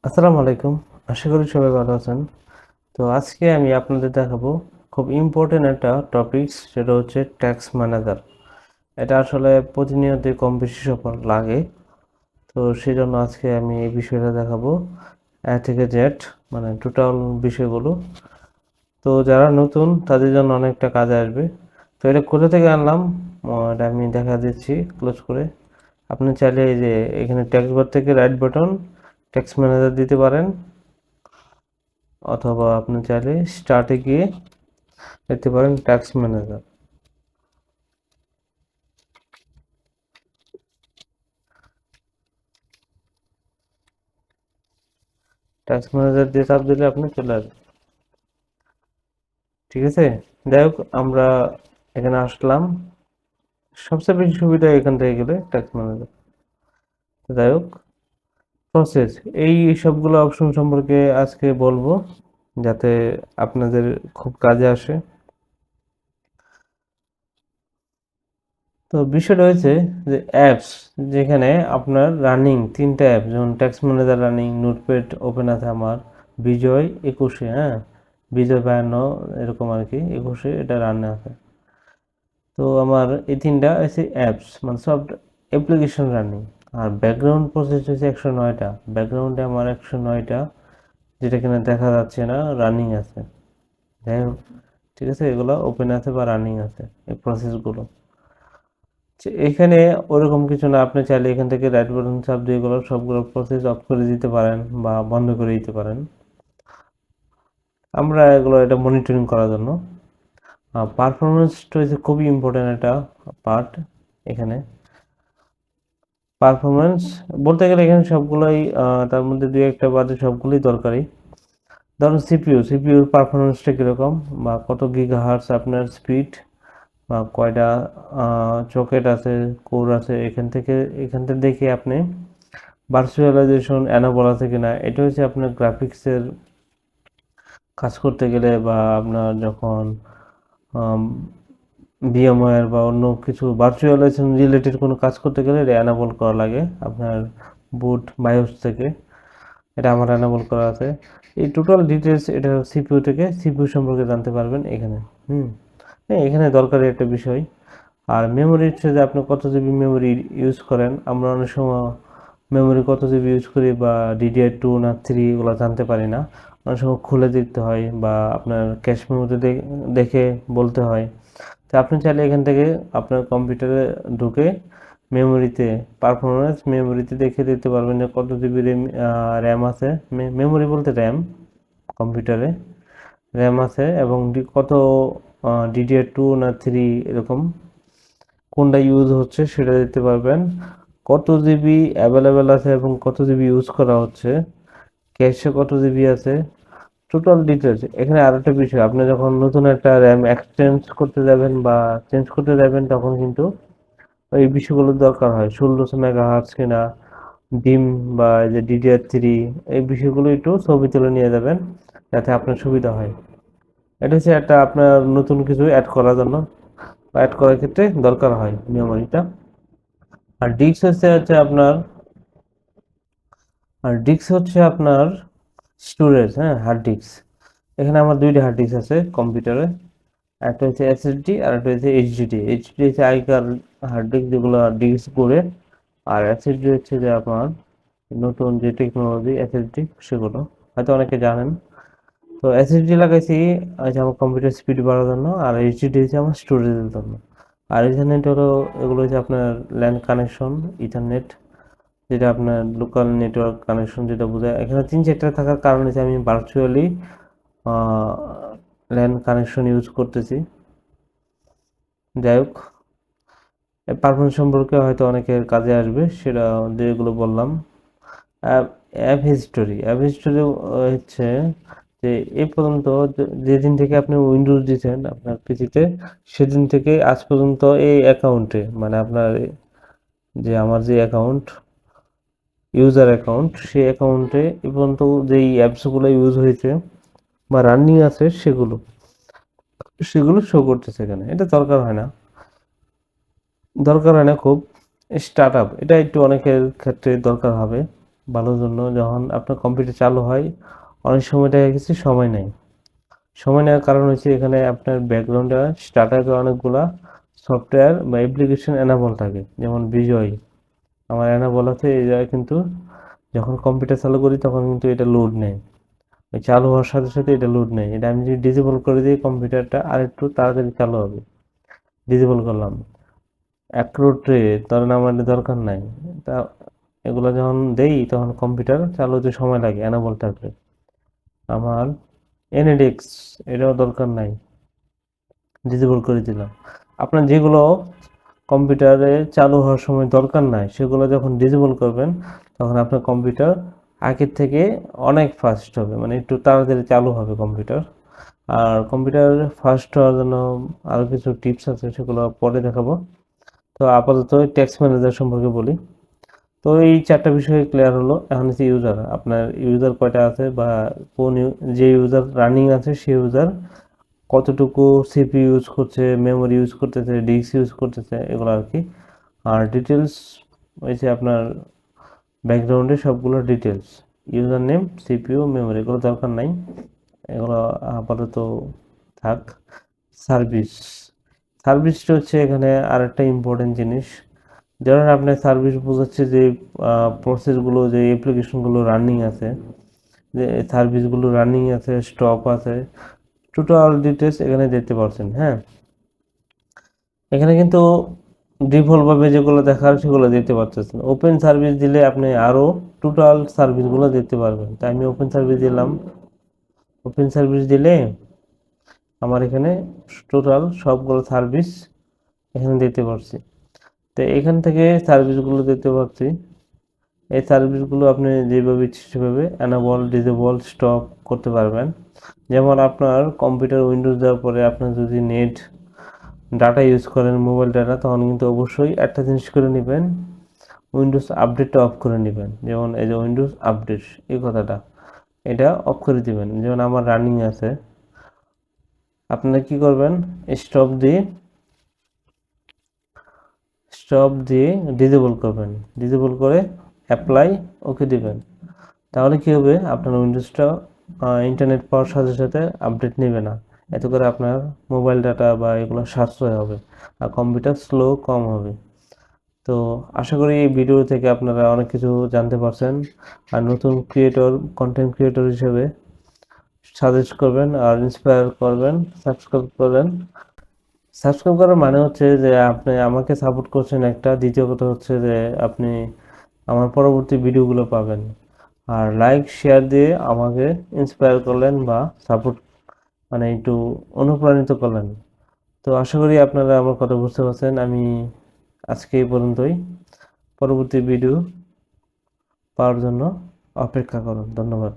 আসসালামু আলাইকুম। আশা করি সবাই ভালো আছেন। তো আজকে আমি আপনাদের দেখাবো খুব ইম্পর্টেন্ট একটা টপিকস, সেটা হচ্ছে ট্যাক্স ম্যানেজার। এটা আসলে প্রতিনিয়তই কম বেশি সবার লাগে। তো সেজন্য আজকে আমি এই বিষয়টা দেখাবো এ থেকে জেড, মানে টোটাল বিষয়গুলো। তো যারা নতুন তাদের জন্য অনেকটা কাজে আসবে। তো এটা কোথা থেকে আনলাম, এটা আমি দেখা দিচ্ছি ক্লোজ করে। আপনি চাইলে এই যে এখানে ট্যাক্স বার থেকে রাইট বাটন ট্যাক্স ম্যানেজার দিতে পারেন, অথবা আপনি চাইলে স্টার্টে গিয়ে দেখতে পারেন ট্যাক্স ম্যানেজার। ট্যাক্স ম্যানেজার দিয়ে চাপ দিলে আপনি চলে আসবেন। ঠিক আছে, যাই হোক আমরা এখানে আসলাম। সবচেয়ে বেশি সুবিধা এখান থেকে গেলে ট্যাক্স ম্যানেজার। যাই হোক, প্রসেস, এই সবগুলো অপশন সম্পর্কে আজকে বলবো, যাতে আপনাদের খুব কাজে আসে। তো বিষয়টা হয়েছে যে অ্যাপস, যেখানে আপনার রানিং তিনটা অ্যাপ, যেমন tax manager running, notepad open আছে আমার, বিজয় 21-এ, হ্যাঁ, বিজয় 52 এরকম আর কি, 21-এ এটা রান্না আছে। তো আমার এই তিনটা আছে অ্যাপস, মানে সব অ্যাপ্লিকেশন রানিং। আর ব্যাকগ্রাউন্ড প্রসেস হচ্ছে 109টা, ব্যাকগ্রাউন্ডে আমার 109টা, যেটা কিনা দেখা যাচ্ছে না, রানিং আছে। যাই হোক, ঠিক আছে, এগুলো ওপেন আছে বা রানিং আছে এই প্রসেসগুলো। এখানে ওরকম কিছু না, আপনি চাইলে এখান থেকে রাইট বাটন চাপ দিয়ে এগুলো সবগুলো প্রসেস অফ করে দিতে পারেন বা বন্ধ করে দিতে পারেন। আমরা এগুলো এটা মনিটরিং করার জন্য। পারফরমেন্সটা হচ্ছে খুবই ইম্পর্টেন্ট একটা পার্ট এখানে। পারফরমেন্স বলতে গেলে এখানে সবগুলোই, তার মধ্যে দুই একটা বাদে সবগুলোই দরকারি। ধরুন সিপিইউর পারফরমেন্সটা কীরকম, বা কত গিগাহার্টজ আপনার স্পিড, বা কয়টা চকেট আছে, কোর আছে, এখান থেকে দেখে আপনি ভার্চুয়ালাইজেশন অ্যানাবল আছে কিনা। এটা হচ্ছে আপনার গ্রাফিক্সের কাজ করতে গেলে, বা আপনার যখন ভিএমওয়্যার বা অন্য কিছু ভার্চুয়ালাইজেশন রিলেটেড কোনো কাজ করতে গেলে এটা অ্যানাবল করা লাগে আপনার বুট বায়োস থেকে। এটা আমার অ্যানাবল করা আছে। এই টোটাল ডিটেলস এটা সিপিইউ থেকে, সিপিইউ সম্পর্কে জানতে পারবেন এখানে। হুম, হ্যাঁ, এখানে দরকারি একটা বিষয়। আর মেমোরি হচ্ছে যে আপনি কত জিবি মেমোরি ইউজ করেন। আমরা অনেক সময় মেমোরি কত জিবি ইউজ করি, বা DDR2 না 3 এগুলো জানতে পারি না। অনেক সময় খুলে দিতে হয়, বা আপনার ক্যাশ মেমোরি দেখে বলতে হয়। তো আপনি চাইলে এখান থেকে আপনার কম্পিউটারে ঢুকে মেমোরিতে, পারফরমেন্স মেমোরিতে দেখে দিতে পারবেন যে কত জিবি র্যাম আছে। মেমোরি বলতে র্যাম, কম্পিউটারে র্যাম আছে, এবং কত DDR2 না 3 এরকম কোনটা ইউজ হচ্ছে সেটা দিতে পারবেন। কত জিবি অ্যাভেলেবেল আছে এবং কত জিবি ইউজ করা হচ্ছে, ক্যাশে কত জিবি আছে, টোটাল ডিটেলস। এখানে আর একটা বিষয়, আপনি যখন নতুন একটা র্যাম এক্সচেঞ্জ করতে যাবেন বা চেঞ্জ করতে যাবেন, তখন কিন্তু এই বিষয়গুলোর দরকার হয়। 1600 মেগাহার্টজ কিনা, ডিম, বা এই যে DDR3, এই বিষয়গুলো একটু ছবি তুলে নিয়ে যাবেন, যাতে আপনার সুবিধা হয়। এটা হচ্ছে একটা আপনার নতুন কিছু অ্যাড করার জন্য, বা অ্যাড করার ক্ষেত্রে দরকার হয় মেমোরিটা। আর ডিস্ক হচ্ছে হচ্ছে আপনার আর ডিস্ক হচ্ছে আপনার স্টোরেজ, হ্যাঁ, হার্ড ডিস্ক। এখানে আমার দুইটা হার্ড ডিস্ক আছে কম্পিউটারে। একটা হচ্ছে SSD আর একটা হচ্ছে HDD। HDD হচ্ছে আগেকার হার্ড ডিস্ক, যেগুলো ডিস্ক করে। আর SSD হচ্ছে যে আপনার নতুন যে টেকনোলজি SSD, সেগুলো হয়তো অনেকে জানেন। তো SSD লাগাইছি হচ্ছে আমার কম্পিউটার স্পিড বাড়ার জন্য, আর HDD হচ্ছে আমার স্টোরেজের জন্য। আর ইথারনেট হলো, এগুলো হচ্ছে আপনার ল্যান কানেকশন, ইথারনেট, যেটা আপনার লোকাল নেটওয়ার্ক কানেকশন যেটা বোঝায়। এখানে 3-4টা থাকার কারণ হচ্ছে আমি ভার্চুয়ালি ল্যান কানেকশন ইউজ করতেছি। যাই হোক, পারফরমেন্স সম্পর্কে হয়তো অনেকের কাজে আসবে, সেটা যেগুলো বললাম। অ্যাপ অ্যাপ হিস্টোরি হচ্ছে যে এই পর্যন্ত যেদিন থেকে আপনি উইন্ডোজ দিয়েছেন আপনার পিসিতে, সেদিন থেকে আজ পর্যন্ত এই অ্যাকাউন্টে, মানে আপনার যে আমার যে অ্যাকাউন্ট, ইউজার অ্যাকাউন্ট, সেই অ্যাকাউন্টে এ পর্যন্ত যেই অ্যাপসগুলো ইউজ হয়েছে বা রানিং আছে, সেগুলো সেগুলো শো করতেছে এখানে। এটা দরকার হয় না খুব। স্টার্ট আপ এটা একটু অনেকের ক্ষেত্রে দরকার হবে। ভালোর জন্য যখন আপনার কম্পিউটার চালু হয় অনেক সময় দেখা গেছে সময় নেই। সময় নেওয়ার কারণ হচ্ছে এখানে আপনার ব্যাকগ্রাউন্ডে স্টার্টারে অনেকগুলা সফটওয়্যার বা অ্যাপ্লিকেশন এনাবল থাকে, যেমন বিজয় আমার এনাবল আছে। এটা কিন্তু যখন কম্পিউটার চালু করি তখন কিন্তু এটা লোড নেয়, ওই চালু হওয়ার সাথে সাথে এটা লোড নেয়। এটা আমি যদি ডিসেবল করে দিই কম্পিউটারটা আর একটু তাড়াতাড়ি চালু হবে। ডিসেবল করলাম। অ্যাক্রো ট্রে ধরেন আমার এটা দরকার নাই, তা এগুলো যখন দেই তখন কম্পিউটার চালু হতে সময় লাগে এনাবল থাকলে। আমার এনএডিএক্স এটাও দরকার নাই, ডিসেবল করে দিলাম। আপনার যেগুলো কম্পিউটারে চালু হওয়ার সময় দরকার নাই সেগুলো যখন ডিসেবল করবেন তখন আপনার কম্পিউটার আগের থেকে অনেক ফাস্ট হবে, মানে একটু তাড়াতাড়ি চালু হবে কম্পিউটার। আর কম্পিউটার ফাস্ট হওয়ার জন্য আরও কিছু টিপস আছে, সেগুলো পরে দেখাবো। তো আপাতত টেক্সট ম্যানেজার সম্পর্কে বলি। তো এই চারটা বিষয় ক্লিয়ার হলো। এখন হচ্ছে ইউজার, আপনার ইউজার কয়টা আছে বা কোন যে ইউজার রানিং আছে সেই ইউজার কতটুকু সিপি ইউজ করছে, মেমোরি ইউজ করতেছে, ডিস্ক ইউজ করতেছে, এগুলো আর কি। আর ডিটেলস হয়েছে আপনার ব্যাকগ্রাউন্ডে সবগুলো details, user name, CPU, memory, এগুলো দরকার নাই, এগুলো আপাতত থাক। সার্ভিস, সার্ভিসটা হচ্ছে এখানে আরেকটা ইম্পর্টেন্ট জিনিস। ধরেন আপনার সার্ভিস বোঝাচ্ছে যে প্রসেসগুলো, যে অ্যাপ্লিকেশনগুলো রানিং আছে, যে সার্ভিসগুলো রানিং আছে, স্টপ আছে, টোটাল ডিটেলস এখানে দেখতে পাচ্ছেন। হ্যাঁ, এখানে কিন্তু ডিফল্টভাবে যেগুলো দেখার সেগুলো দেখতে পাচ্ছেন। ওপেন সার্ভিস দিলে আপনি আরও টোটাল সার্ভিসগুলো দেখতে পারবেন। তাই আমি ওপেন সার্ভিস দিলাম। ওপেন সার্ভিস দিলে আমার এখানে টোটাল সবগুলো সার্ভিস এখানে দেখতে পাচ্ছি। তো এখান থেকে সার্ভিসগুলো দেখতে পাচ্ছি। এই সার্ভিসগুলো আপনি যেভাবে ইচ্ছে সেভাবে অ্যানাবল, ডিসেবল, স্টপ করতে পারবেন। যেমন আপনার কম্পিউটার উইন্ডোজ দেওয়ার পরে আপনার যদি নেট ডাটা ইউজ করেন, মোবাইল ডাটা, তখন কিন্তু অবশ্যই একটা জিনিস করে নেবেন, উইন্ডোজ আপডেটটা অফ করে নেবেন। যেমন এই যে উইন্ডোজ আপডেট, এই কথাটা এটা অফ করে দিবেন। যেমন আমার রানিং আছে, আপনারা কি করবেন, স্টপ দিয়ে ডিসেবল করবেন, ডিসেবল করে অ্যাপ্লাই ওকে দিবেন। তাহলে কি হবে, আপনার উইন্ডোজটা ইন্টারনেট পাওয়ার সাথে সাথে আপডেট নেবে না। এতে করে আপনার মোবাইল ডাটা বা এগুলো সাশ্রয় হবে আর কম্পিউটার স্লো কম হবে। তো আশা করি এই ভিডিও থেকে আপনারা অনেক কিছু জানতে পারছেন। আর নতুন ক্রিয়েটর, কন্টেন্ট ক্রিয়েটর হিসেবে সাজেস্ট করবেন আর ইন্সপায়ার করবেন, সাবস্ক্রাইব করবেন। সাবস্ক্রাইব করার মানে হচ্ছে যে আপনি আমাকে সাপোর্ট করছেন একটা, দ্বিতীয় কথা হচ্ছে যে আপনি আমার পরবর্তী ভিডিওগুলো পাবেন। আর লাইক শেয়ার দিয়ে আমাকে ইন্সপায়ার করলেন বা সাপোর্ট, মানে একটু অনুপ্রাণিত করলেন। তো আশা করি আপনারা আমার কথা বুঝতে পারছেন। আমি আজকে এই পর্যন্তই। পরবর্তী ভিডিও পাওয়ার জন্য অপেক্ষা করুন। ধন্যবাদ।